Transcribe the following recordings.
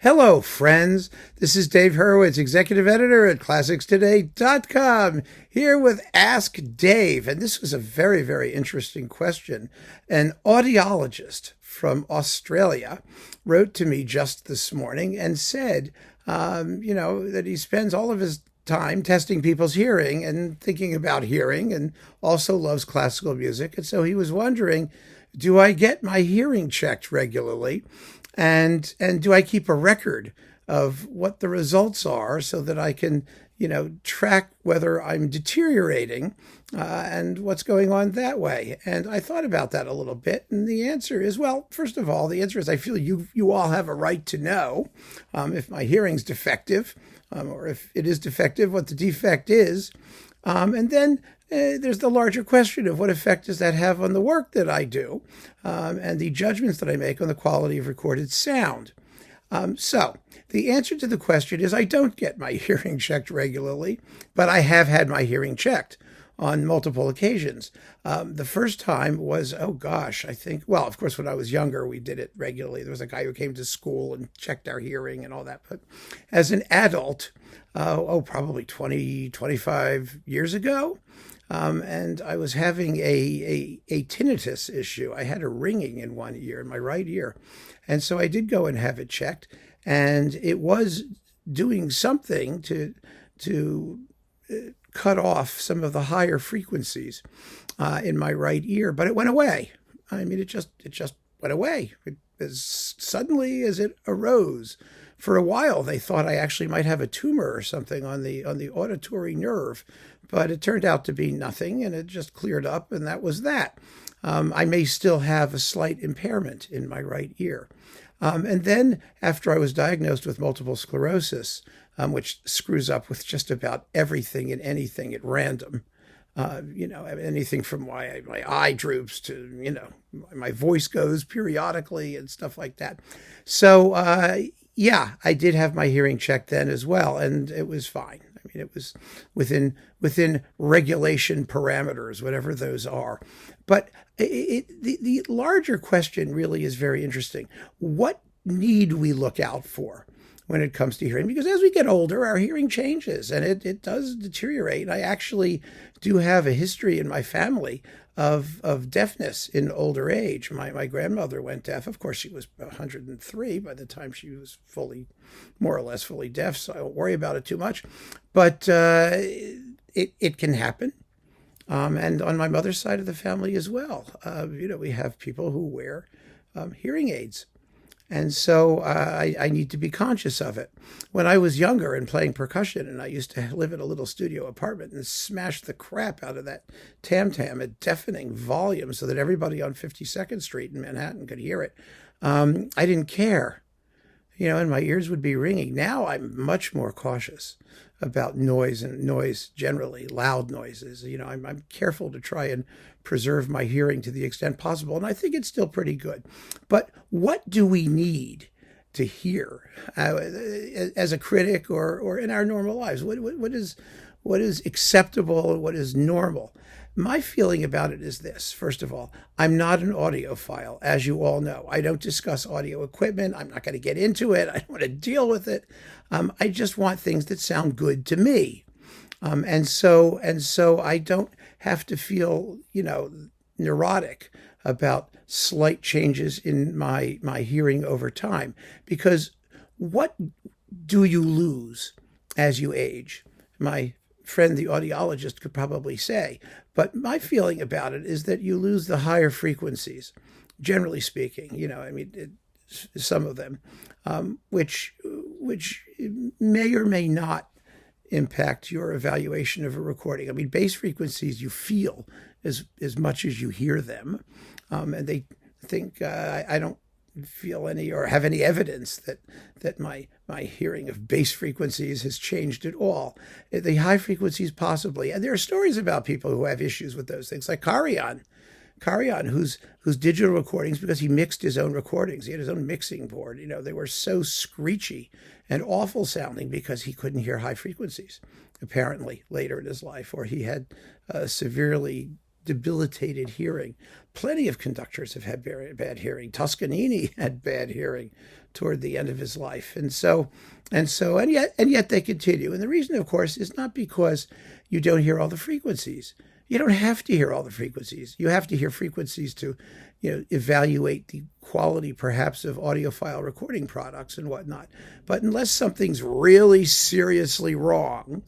Hello, friends. This is Dave Herewith, executive editor at ClassicsToday.com, here with Ask Dave. And this was a very, very interesting question. An audiologist from Australia wrote to me just this morning and said, that he spends all of his time testing people's hearing and thinking about hearing, and also loves classical music. And so he was wondering, do I get my hearing checked regularly? And do I keep a record of what the results are so that I can, track whether I'm deteriorating and what's going on that way? And I thought about that a little bit. And the answer is, well, first of all, the answer is I feel you all have a right to know if my hearing's defective or if it is defective, what the defect is. And then there's the larger question of what effect does that have on the work that I do and the judgments that I make on the quality of recorded sound. So the answer to the question is I don't get my hearing checked regularly, but I have had my hearing checked on multiple occasions. The first time was, of course, when I was younger, we did it regularly. There was a guy who came to school and checked our hearing and all that. But as an adult, probably 20, 25 years ago, and I was having a tinnitus issue. I had a ringing in one ear, in my right ear. And so I did go and have it checked, and it was doing something to cut off some of the higher frequencies in my right ear, but it went away. I mean, it just went away as suddenly as it arose. For a while, they thought I actually might have a tumor or something on the auditory nerve, but it turned out to be nothing, and it just cleared up, and that was that. I may still have a slight impairment in my right ear. And then after I was diagnosed with multiple sclerosis, which screws up with just about everything and anything at random, anything from why my eye droops to, my voice goes periodically and stuff like that. So, I did have my hearing checked then as well, and it was fine. I mean, it was within regulation parameters, whatever those are. But the larger question really is very interesting. What need we look out for when it comes to hearing? Because as we get older, our hearing changes and it does deteriorate. I actually do have a history in my family of deafness in older age. My grandmother went deaf. Of course, she was 103 by the time she was more or less fully deaf, so I don't worry about it too much. But it can happen. And on my mother's side of the family as well. We have people who wear hearing aids. And so I need to be conscious of it. When I was younger and playing percussion, and I used to live in a little studio apartment and smash the crap out of that tam-tam at deafening volume so that everybody on 52nd Street in Manhattan could hear it, I didn't care. And my ears would be ringing. Now I'm much more cautious about noise and noise generally, loud noises. I'm careful to try and preserve my hearing to the extent possible, and I think it's still pretty good. But what do we need to hear as a critic or in our normal lives? What is acceptable and what is normal? My feeling about it is this. First of all, I'm not an audiophile, as you all know. I don't discuss audio equipment. I'm not going to get into it. I don't want to deal with it. I just want things that sound good to me. And so I don't have to feel, neurotic about slight changes in my hearing over time. Because what do you lose as you age? My friend, the audiologist, could probably say. But my feeling about it is that you lose the higher frequencies, generally speaking, some of them, which may or may not impact your evaluation of a recording. I mean, bass frequencies you feel as much as you hear them. And they think I don't feel any or have any evidence that my hearing of bass frequencies has changed at all. The high frequencies possibly. And there are stories about people who have issues with those things, like Karian, whose digital recordings, because he mixed his own recordings, he had his own mixing board, they were so screechy and awful sounding because he couldn't hear high frequencies, apparently, later in his life, or he had severely debilitated hearing. Plenty of conductors have had bad hearing. Toscanini had bad hearing. toward the end of his life. And yet they continue. And the reason, of course, is not because you don't hear all the frequencies. You don't have to hear all the frequencies. You have to hear frequencies to, evaluate the quality, perhaps, of audiophile recording products and whatnot. But unless something's really seriously wrong,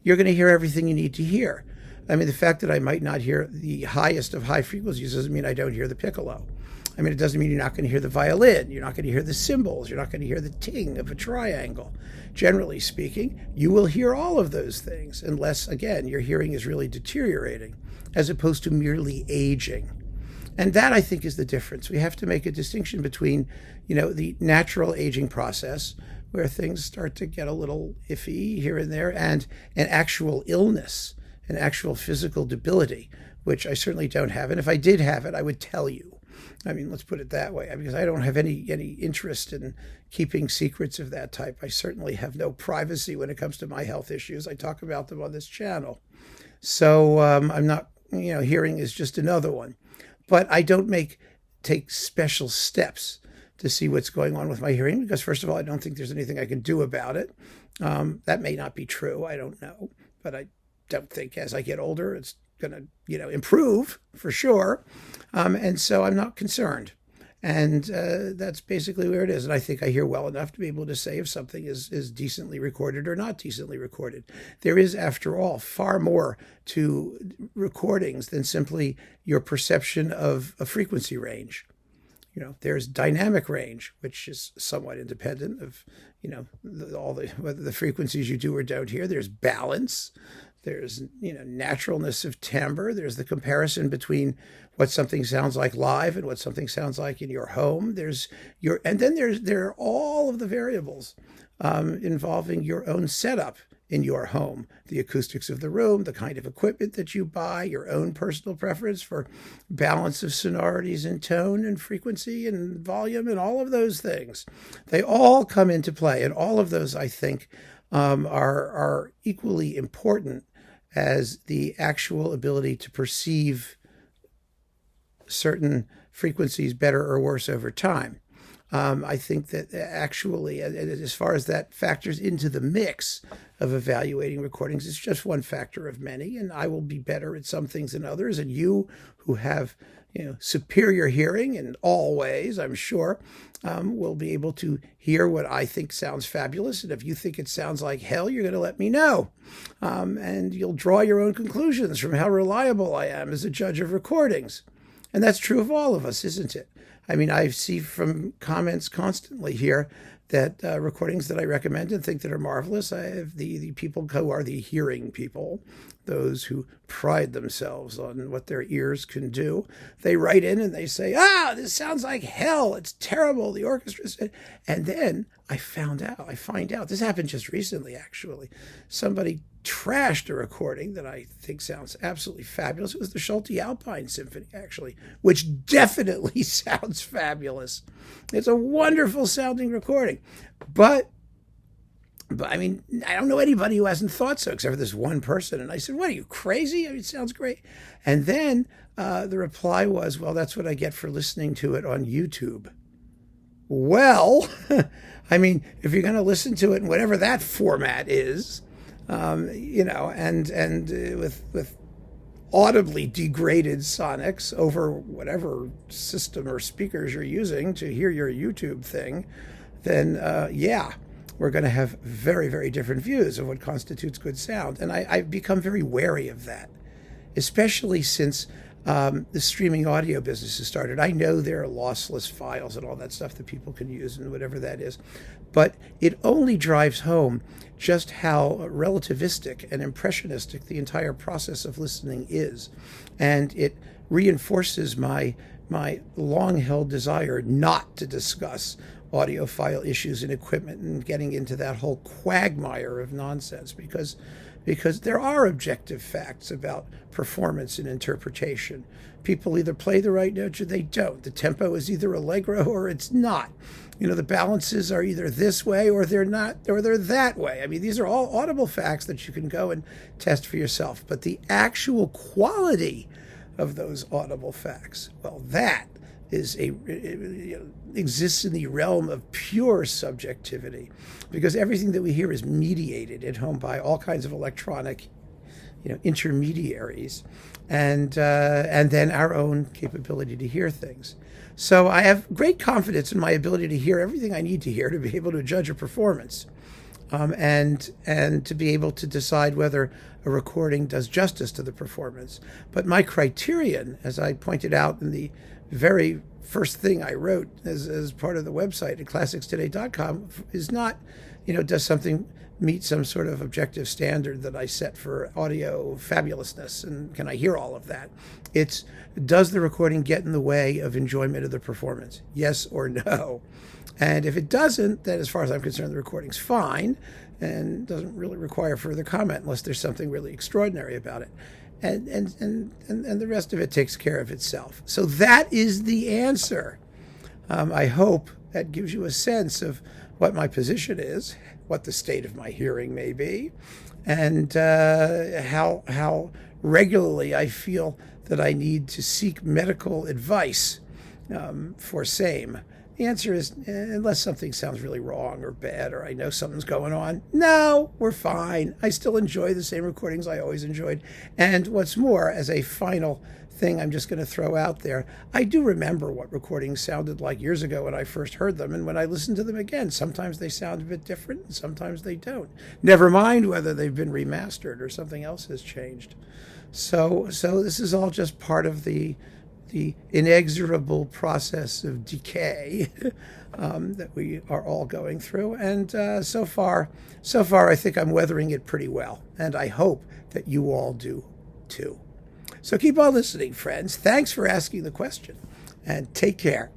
you're going to hear everything you need to hear. I mean, the fact that I might not hear the highest of high frequencies doesn't mean I don't hear the piccolo. I mean, it doesn't mean you're not going to hear the violin. You're not going to hear the cymbals. You're not going to hear the ting of a triangle. Generally speaking, you will hear all of those things unless, again, your hearing is really deteriorating as opposed to merely aging. And that, I think, is the difference. We have to make a distinction between, the natural aging process where things start to get a little iffy here and there and an actual illness, an actual physical debility, which I certainly don't have. And if I did have it, I would tell you. I mean, let's put it that way, because I don't have any interest in keeping secrets of that type. I certainly have no privacy when it comes to my health issues. I talk about them on this channel. So I'm not, hearing is just another one. But I don't take special steps to see what's going on with my hearing because, first of all, I don't think there's anything I can do about it. That may not be true. I don't know. But I don't think as I get older, it's going to, improve for sure. And so I'm not concerned. And that's basically where it is. And I think I hear well enough to be able to say if something is decently recorded or not decently recorded. There is, after all, far more to recordings than simply your perception of a frequency range. There's dynamic range, which is somewhat independent of, whether the frequencies you do or don't hear. There's balance. There's, naturalness of timbre. There's the comparison between what something sounds like live and what something sounds like in your home. And then there are all of the variables involving your own setup in your home, the acoustics of the room, the kind of equipment that you buy, your own personal preference for balance of sonorities and tone and frequency and volume and all of those things. They all come into play. And all of those, I think, are equally important as the actual ability to perceive certain frequencies better or worse over time. I think that actually, as far as that factors into the mix of evaluating recordings, it's just one factor of many, and I will be better at some things than others. And you who have, superior hearing in all ways, I'm sure, will be able to hear what I think sounds fabulous. And if you think it sounds like hell, you're going to let me know. And you'll draw your own conclusions from how reliable I am as a judge of recordings. And that's true of all of us, isn't it? I mean, I see from comments constantly here that recordings that I recommend and think that are marvelous, I have the people who are the hearing people, those who pride themselves on what their ears can do. They write in and they say, this sounds like hell. It's terrible. The orchestra. And then I find out, this happened just recently, actually. Somebody trashed a recording that I think sounds absolutely fabulous. It was the Schulte Alpine Symphony, actually, which definitely sounds fabulous. It's a wonderful sounding recording. But I mean, I don't know anybody who hasn't thought so, except for this one person. And I said, what, are you crazy? I mean, it sounds great. And then the reply was, well, that's what I get for listening to it on YouTube. Well, I mean, if you're going to listen to it in whatever that format is, and with audibly degraded sonics over whatever system or speakers you're using to hear your YouTube thing, then we're going to have very, very different views of what constitutes good sound. And I've become very wary of that, especially since the streaming audio business has started. I know there are lossless files and all that stuff that people can use and whatever that is, but it only drives home just how relativistic and impressionistic the entire process of listening is. And it reinforces my long-held desire not to discuss audiophile issues and equipment and getting into that whole quagmire of nonsense, because there are objective facts about performance and interpretation. People either play the right notes or they don't. The tempo is either allegro or it's not. The balances are either this way or they're not, or they're that way. I mean, these are all audible facts that you can go and test for yourself. But the actual quality of those audible facts, well, that exists in the realm of pure subjectivity, because everything that we hear is mediated at home by all kinds of electronic intermediaries, and then our own capability to hear things. So I have great confidence in my ability to hear everything I need to hear to be able to judge a performance, and to be able to decide whether a recording does justice to the performance. But my criterion, as I pointed out in the very first thing I wrote as part of the website at classicstoday.com, is not, does something meet some sort of objective standard that I set for audio fabulousness, and can I hear all of that? It's, does the recording get in the way of enjoyment of the performance? Yes or no? And if it doesn't, then as far as I'm concerned, the recording's fine and doesn't really require further comment unless there's something really extraordinary about it. And the rest of it takes care of itself. So that is the answer. I hope that gives you a sense of what my position is, what the state of my hearing may be, and how regularly I feel that I need to seek medical advice for same. The answer is, unless something sounds really wrong or bad, or I know something's going on, no, we're fine. I still enjoy the same recordings I always enjoyed. And what's more, as a final thing I'm just going to throw out there, I do remember what recordings sounded like years ago when I first heard them, and when I listen to them again, sometimes they sound a bit different, and sometimes they don't. Never mind whether they've been remastered or something else has changed. So this is all just part of the inexorable process of decay that we are all going through. And so far, I think I'm weathering it pretty well. And I hope that you all do too. So keep on listening, friends. Thanks for asking the question, and take care.